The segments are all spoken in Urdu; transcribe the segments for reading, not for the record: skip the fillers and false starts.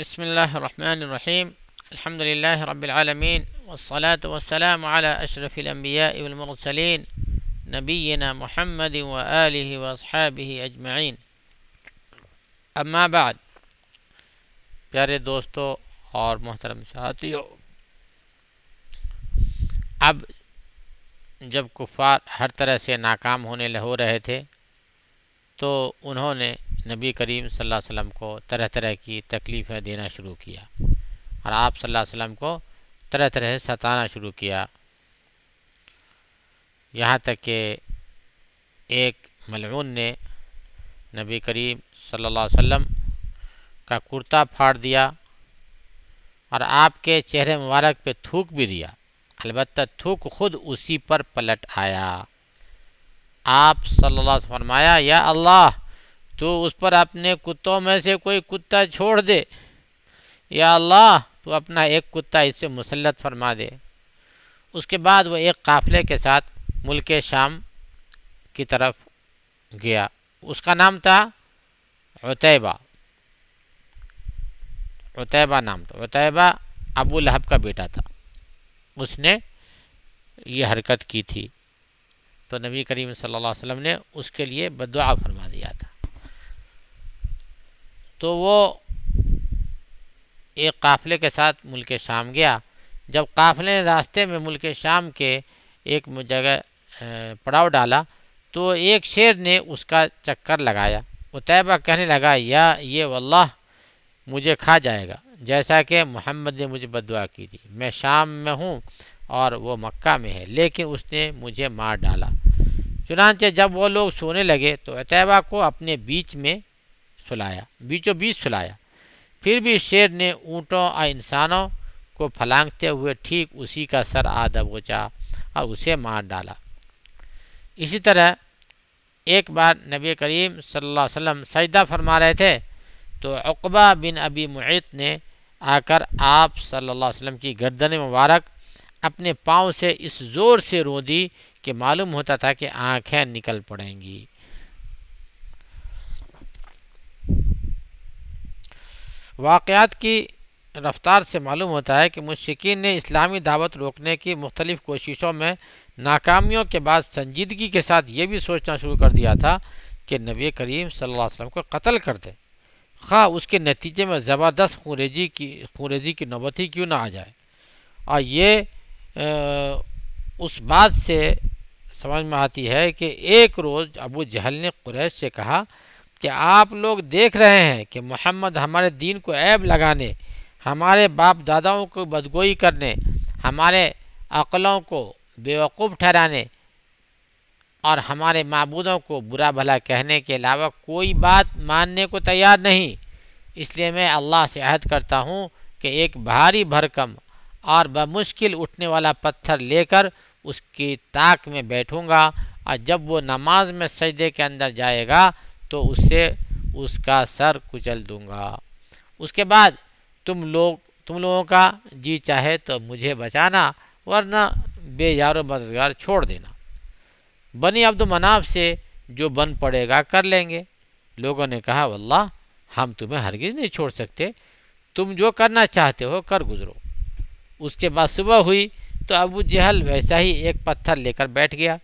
بسم الله الرحمن الرحيم. الحمد لله رب العالمين، والصلاة والسلام على أشرف الأنبياء والمرسلين نبينا محمد وآله وأصحابه أجمعين. اما بعد، پیارے دوستو اور محترم ساتھیو، اب جب کفار ہر طرح سے ناکام ہو رہے تھے تو انہوں نے نبی کریم صلی اللہ علیہ وسلم کو طرح طرح کی تکلیفیں دینا شروع کیا اور آپ صلی اللہ علیہ وسلم کو طرح طرح سے ستانا شروع کیا، یہاں تک کہ ایک ملعون نے نبی کریم صلی اللہ علیہ وسلم کا کرتا پھاڑ دیا اور آپ کے چہرے مبارک پہ تھوک بھی دیا، البتہ تھوک خود اسی پر پلٹ آیا۔ آپ صلی اللہ علیہ وسلم فرمایا، یا اللہ تو اس پر اپنے کتوں میں سے کوئی کتا چھوڑ دے، یا اللہ تو اپنا ایک کتا اس سے مسلط فرما دے۔ اس کے بعد وہ ایک قافلے کے ساتھ ملک شام کی طرف گیا، اس کا نام تھا عتیبہ نام تھا۔ عتیبہ ابو لہب کا بیٹا تھا، اس نے یہ حرکت کی تھی، تو نبی کریم صلی اللہ علیہ وسلم نے اس کے لیے بددعا فرما دیا تھا۔ تو وہ ایک قافلے کے ساتھ ملک شام گیا۔ جب قافلے نے راستے میں ملک شام کے ایک جگہ پڑاؤ ڈالا تو ایک شیر نے اس کا چکر لگایا۔ عتیبہ کہنے لگا، یا یہ واللہ مجھے کھا جائے گا، جیسا کہ محمد نے مجھے بددعا کی تھی۔ میں شام میں ہوں اور وہ مکہ میں ہے، لیکن اس نے مجھے مار ڈالا۔ چنانچہ جب وہ لوگ سونے لگے تو عتیبہ کو اپنے بیچوں بیچ سلایا۔ پھر بھی شیر نے اونٹوں اور انسانوں کو پھلانگتے ہوئے ٹھیک اسی کا سر آدھا بوچا اور اسے مار ڈالا۔ اسی طرح ایک بار نبی کریم صلی اللہ علیہ وسلم سجدہ فرما رہے تھے تو عقبہ بن ابی معیط نے آ کر آپ صلی اللہ علیہ وسلم کی گردن مبارک اپنے پاؤں سے اس زور سے رو دی کہ معلوم ہوتا تھا کہ آنکھیں نکل پڑیں گی۔ واقعات کی رفتار سے معلوم ہوتا ہے کہ مشرکین نے اسلامی دعوت روکنے کی مختلف کوششوں میں ناکامیوں کے بعد سنجیدگی کے ساتھ یہ بھی سوچنا شروع کر دیا تھا کہ نبی کریم صلی اللہ علیہ وسلم کو قتل کر دے، خواہ اس کے نتیجے میں زبردست خونریزی کی نوبت ہی کیوں نہ آ جائے۔ اور یہ اس بات سے سمجھ میں آتی ہے کہ ایک روز ابو جہل نے قریش سے کہا کہ آپ لوگ دیکھ رہے ہیں کہ محمد ہمارے دین کو عیب لگانے، ہمارے باپ داداؤں کو بدگوئی کرنے، ہمارے عقلوں کو بیوقوف ٹھہرانے اور ہمارے معبودوں کو برا بھلا کہنے کے علاوہ کوئی بات ماننے کو تیار نہیں۔ اس لیے میں اللہ سے عہد کرتا ہوں کہ ایک بھاری بھرکم اور بمشکل اٹھنے والا پتھر لے کر اس کی طاق میں بیٹھوں گا، اور جب وہ نماز میں سجدے کے اندر جائے گا تو اس سے اس کا سر کچل دوں گا۔ اس کے بعد تم لوگوں کا جی چاہے تو مجھے بچانا، ورنہ بے یار و مددگار چھوڑ دینا۔ بنی عبد مناف سے جو بن پڑے گا کر لیں گے۔ لوگوں نے کہا، واللہ ہم تمہیں ہرگز نہیں چھوڑ سکتے، تم جو کرنا چاہتے ہو کر گزرو۔ اس کے بعد صبح ہوئی تو ابو جہل ویسا ہی ایک پتھر لے کر بیٹھ گیا۔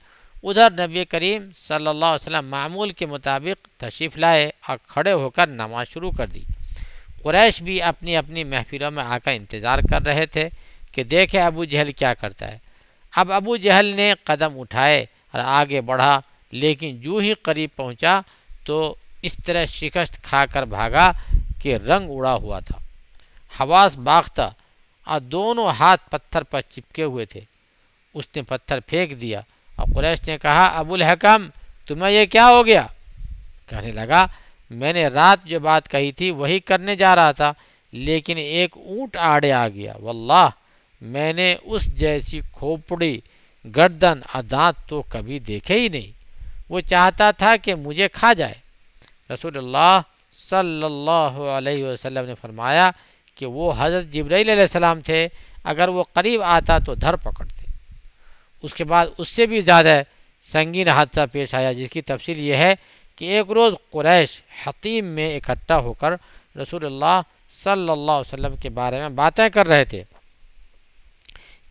ادھر نبی کریم صلی اللہ علیہ وسلم معمول کے مطابق تشریف لائے اور کھڑے ہو کر نماز شروع کر دی۔ قریش بھی اپنی اپنی محفلوں میں آ کر انتظار کر رہے تھے کہ دیکھے ابو جہل کیا کرتا ہے۔ اب ابو جہل نے قدم اٹھائے اور آگے بڑھا، لیکن جو ہی قریب پہنچا تو اس طرح شکست کھا کر بھاگا کہ رنگ اڑا ہوا تھا، حواس باختہ، اور دونوں ہاتھ پتھر پر چپکے ہوئے تھے۔ اس نے پتھر پھینک دیا اور قریش نے کہا، ابو الحکم تمہیں یہ کیا ہو گیا؟ کہنے لگا، میں نے رات جو بات کہی تھی وہی کرنے جا رہا تھا، لیکن ایک اونٹ آڑے آ گیا، واللہ میں نے اس جیسی کھوپڑی، گردن اور دانت تو کبھی دیکھے ہی نہیں، وہ چاہتا تھا کہ مجھے کھا جائے۔ رسول اللہ صلی اللہ علیہ وسلم نے فرمایا کہ وہ حضرت جبرائیل علیہ السلام تھے، اگر وہ قریب آتا تو دھر پکڑتے۔ اس کے بعد اس سے بھی زیادہ سنگین حادثہ پیش آیا، جس کی تفصیل یہ ہے کہ ایک روز قریش حطیم میں اکٹھا ہو کر رسول اللہ صلی اللہ علیہ وسلم کے بارے میں باتیں کر رہے تھے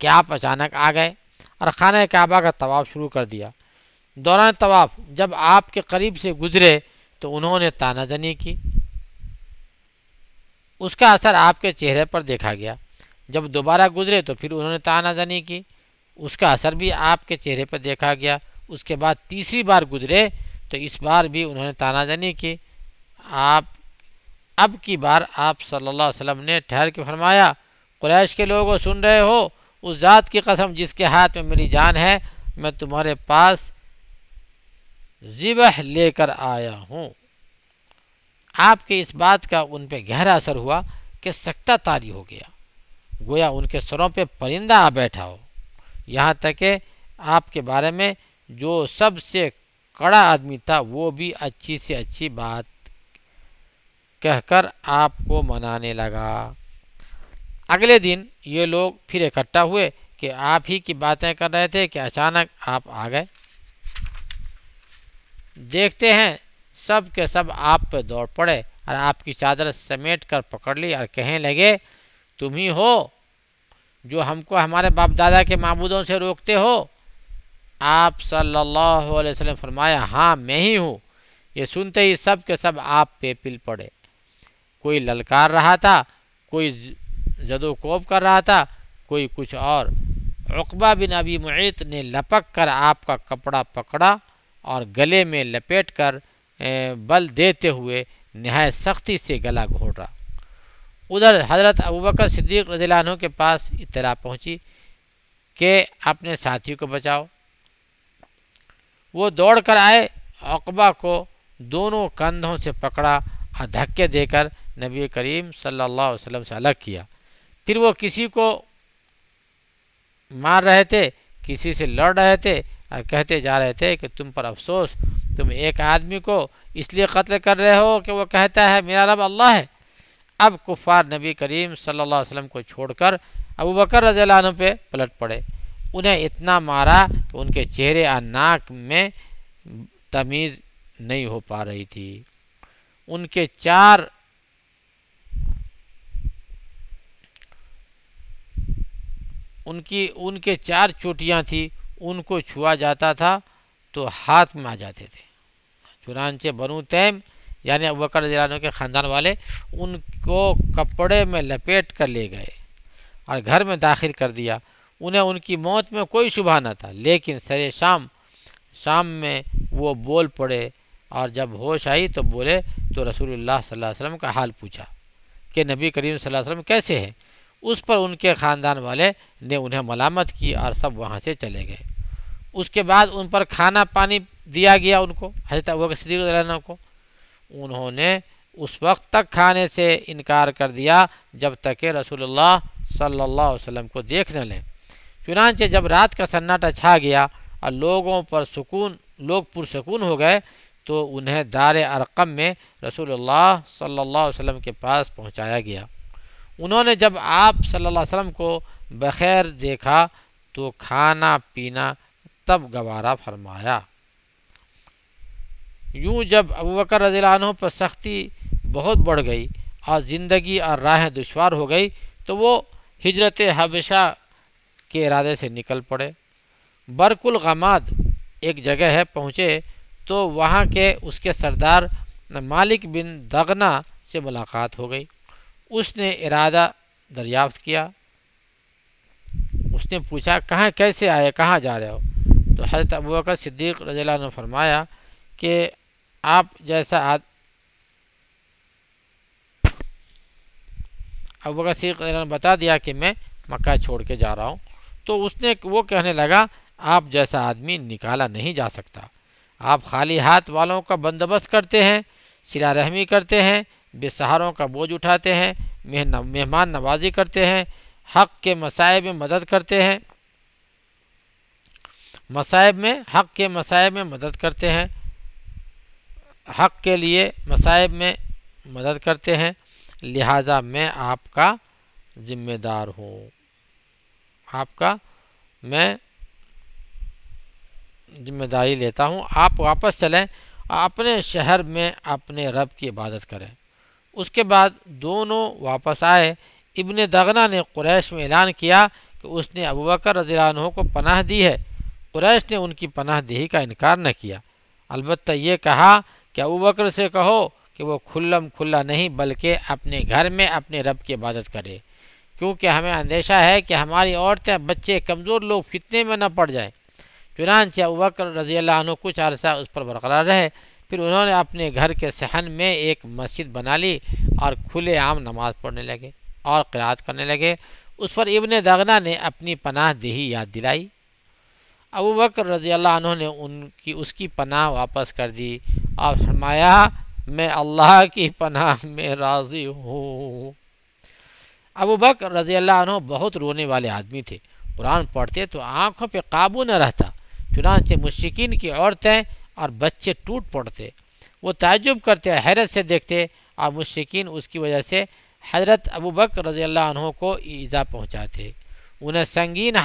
کہ آپ اچانک آ گئے اور خانہ کعبہ کا طواف شروع کر دیا۔ دوران طواف جب آپ کے قریب سے گزرے تو انہوں نے طعنہ زنی کی، اس کا اثر آپ کے چہرے پر دیکھا گیا۔ جب دوبارہ گزرے تو پھر انہوں نے طعنہ زنی کی، اس کا اثر بھی آپ کے چہرے پر دیکھا گیا۔ اس کے بعد تیسری بار گزرے تو اس بار بھی انہوں نے طعنہ زنی کی۔ اب کی بار آپ صلی اللہ علیہ وسلم نے ٹھہر کے فرمایا، قریش کے لوگوں سن رہے ہو، اس ذات کی قسم جس کے ہاتھ میں میری جان ہے، میں تمہارے پاس ذبح لے کر آیا ہوں۔ آپ کے اس بات کا ان پہ گہرا اثر ہوا کہ سکتہ طاری ہو گیا، گویا ان کے سروں پہ پرندہ آ بیٹھا ہو۔ یہاں تک کہ آپ کے بارے میں جو سب سے کڑا آدمی تھا وہ بھی اچھی سے اچھی بات کہہ کر آپ کو منانے لگا۔ اگلے دن یہ لوگ پھر اکٹھا ہوئے کہ آپ ہی کی باتیں کر رہے تھے کہ اچانک آپ آ گئے۔ دیکھتے ہیں سب کے سب آپ پہ دوڑ پڑے اور آپ کی چادر سمیٹ کر پکڑ لی اور کہنے لگے، تم ہی ہو جو ہم کو ہمارے باپ دادا کے معبودوں سے روکتے ہو؟ آپ صلی اللہ علیہ وسلم فرمایا، ہاں میں ہی ہوں۔ یہ سنتے ہی سب کے سب آپ پہ پل پڑے، کوئی للکار رہا تھا، کوئی زد و کوب کر رہا تھا، کوئی کچھ اور۔ عقبہ بن ابی معیط نے لپک کر آپ کا کپڑا پکڑا اور گلے میں لپیٹ کر بل دیتے ہوئے نہایت سختی سے گلا گھونٹا۔ ادھر حضرت ابوبکر صدیق رضی اللہ عنہ کے پاس اطلاع پہنچی کہ اپنے ساتھی کو بچاؤ۔ وہ دوڑ کر آئے، عقبہ کو دونوں کندھوں سے پکڑا اور دھکے دے کر نبی کریم صلی اللہ علیہ وسلم سے الگ کیا۔ پھر وہ کسی کو مار رہے تھے، کسی سے لڑ رہے تھے اور کہتے جا رہے تھے کہ تم پر افسوس، تم ایک آدمی کو اس لیے قتل کر رہے ہو کہ وہ کہتا ہے میرا رب اللہ ہے۔ اب کفار نبی کریم صلی اللہ علیہ وسلم کو چھوڑ کر ابوبکر رضی اللہ عنہ پہ پلٹ پڑے۔ انہیں اتنا مارا کہ ان کے چہرے اور ناک میں تمیز نہیں ہو پا رہی تھی۔ ان کے چار چوٹیاں تھیں، ان کو چھوا جاتا تھا تو ہاتھ میں آ جاتے تھے۔ چنانچہ بنو تیم یعنی ابوبکر رضی اللہ عنہ کے خاندان والے ان کو کپڑے میں لپیٹ کر لے گئے اور گھر میں داخل کر دیا۔ انہیں ان کی موت میں کوئی شبہ نہ تھا، لیکن سر شام میں وہ بول پڑے اور جب ہوش آئی تو بولے تو رسول اللہ صلی اللہ علیہ وسلم کا حال پوچھا کہ نبی کریم صلی اللہ علیہ وسلم کیسے ہیں۔ اس پر ان کے خاندان والے نے انہیں ملامت کی اور سب وہاں سے چلے گئے۔ اس کے بعد ان پر کھانا پانی دیا گیا، ان کو حضرت ابوبکر صدیق رضی اللہ عنہ کو۔ انہوں نے اس وقت تک کھانے سے انکار کر دیا جب تک کہ رسول اللہ صلی اللہ علیہ وسلم کو دیکھ نہ لیں۔ چنانچہ جب رات کا سناٹا چھا گیا اور لوگ پرسکون ہو گئے تو انہیں دار ارقم میں رسول اللہ صلی اللہ علیہ وسلم کے پاس پہنچایا گیا۔ انہوں نے جب آپ صلی اللہ علیہ وسلم کو بخیر دیکھا تو کھانا پینا تب گوارا فرمایا۔ یوں جب ابوبکر رضی اللہ عنہ پر سختی بہت بڑھ گئی اور زندگی اور راہیں دشوار ہو گئی تو وہ ہجرت حبشہ کے ارادے سے نکل پڑے۔ برق الغماد ایک جگہ ہے، پہنچے تو وہاں کے اس کے سردار مالک بن دغنہ سے ملاقات ہو گئی۔ اس نے ارادہ دریافت کیا۔ اس نے پوچھا کہاں کیسے آئے، کہاں جا رہے ہو؟ تو حضرت ابوبکر صدیق رضی اللہ عنہ نے فرمایا کہ ابوبکر صدیق رضی اللہ عنہ نے بتا دیا کہ میں مکہ چھوڑ کے جا رہا ہوں۔ تو وہ کہنے لگا آپ جیسا آدمی نکالا نہیں جا سکتا، آپ خالی ہاتھ والوں کا بندوبست کرتے ہیں، صلہ رحمی کرتے ہیں، بے سہاروں کا بوجھ اٹھاتے ہیں، مہمان نوازی کرتے ہیں، حق کے مسائب میں مدد کرتے ہیں، حق کے لیے مسائب میں مدد کرتے ہیں، لہٰذا میں آپ کا ذمہ دار ہوں، میں ذمہ داری لیتا ہوں، آپ واپس چلیں اور اپنے شہر میں اپنے رب کی عبادت کریں۔ اس کے بعد دونوں واپس آئے۔ ابن دغنہ نے قریش میں اعلان کیا کہ اس نے ابوبکر رضی اللہ عنہ کو پناہ دی ہے۔ قریش نے ان کی پناہ دہی کا انکار نہ کیا، البتہ یہ کہا کہ ابوبکر سے کہو کہ وہ کھلم کھلا نہیں بلکہ اپنے گھر میں اپنے رب کی عبادت کرے، کیونکہ ہمیں اندیشہ ہے کہ ہماری عورتیں بچے کمزور لوگ فتنے میں نہ پڑ جائیں۔ چنانچہ ابوبکر رضی اللہ عنہ کچھ عرصہ اس پر برقرار رہے، پھر انہوں نے اپنے گھر کے صحن میں ایک مسجد بنا لی اور کھلے عام نماز پڑھنے لگے اور قرات کرنے لگے۔ اس پر ابن دغنہ نے اپنی پناہ دہی یاد دلائی۔ ابوبکر رضی اللہ عنہ نے اس کی پناہ واپس کر دی اور فرمایا میں اللہ کی پناہ میں راضی ہوں۔ ابوبکر رضی اللہ عنہ بہت رونے والے آدمی تھے، قرآن پڑھتے تو آنکھوں پہ قابو نہ رہتا، چنانچہ مشرکین کی عورتیں اور بچے ٹوٹ پڑتے، وہ تعجب کرتے، حیرت سے دیکھتے، اور مشرکین اس کی وجہ سے حضرت ابوبکر رضی اللہ عنہ کو ایذا پہنچاتے۔ انہی سنگین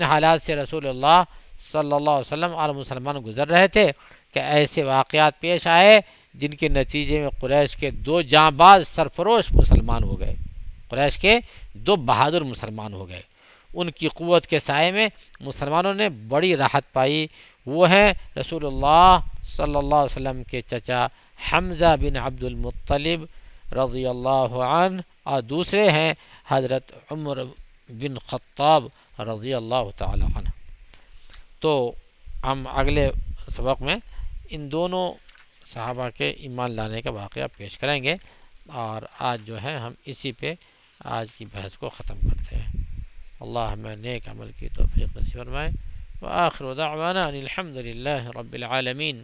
حالات سے رسول اللہ صلی اللہ علیہ وسلم اور مسلمان گزر رہے تھے کہ ایسے واقعات پیش آئے جن کے نتیجے میں قریش کے دو جانباز سرفروش مسلمان ہو گئے، قریش کے دو بہادر مسلمان ہو گئے۔ ان کی قوت کے سائے میں مسلمانوں نے بڑی راحت پائی۔ وہ ہیں رسول اللہ صلی اللہ علیہ وسلم کے چچا حمزہ بن عبد المطلب رضی اللہ عنہ، اور دوسرے ہیں حضرت عمر بن خطاب رضی اللہ تعالی عنہ۔ تو ہم اگلے سبق میں ان دونوں صحابہ کے ایمان لانے کا واقعہ پیش کریں گے، اور آج جو ہے ہم اسی پہ آج کی بحث کو ختم کرتے ہیں۔ اللہ ہمیں نیک عمل کی توفیق نصیب فرمائے۔ وآخر دعوانا ان الحمد للہ رب العالمین۔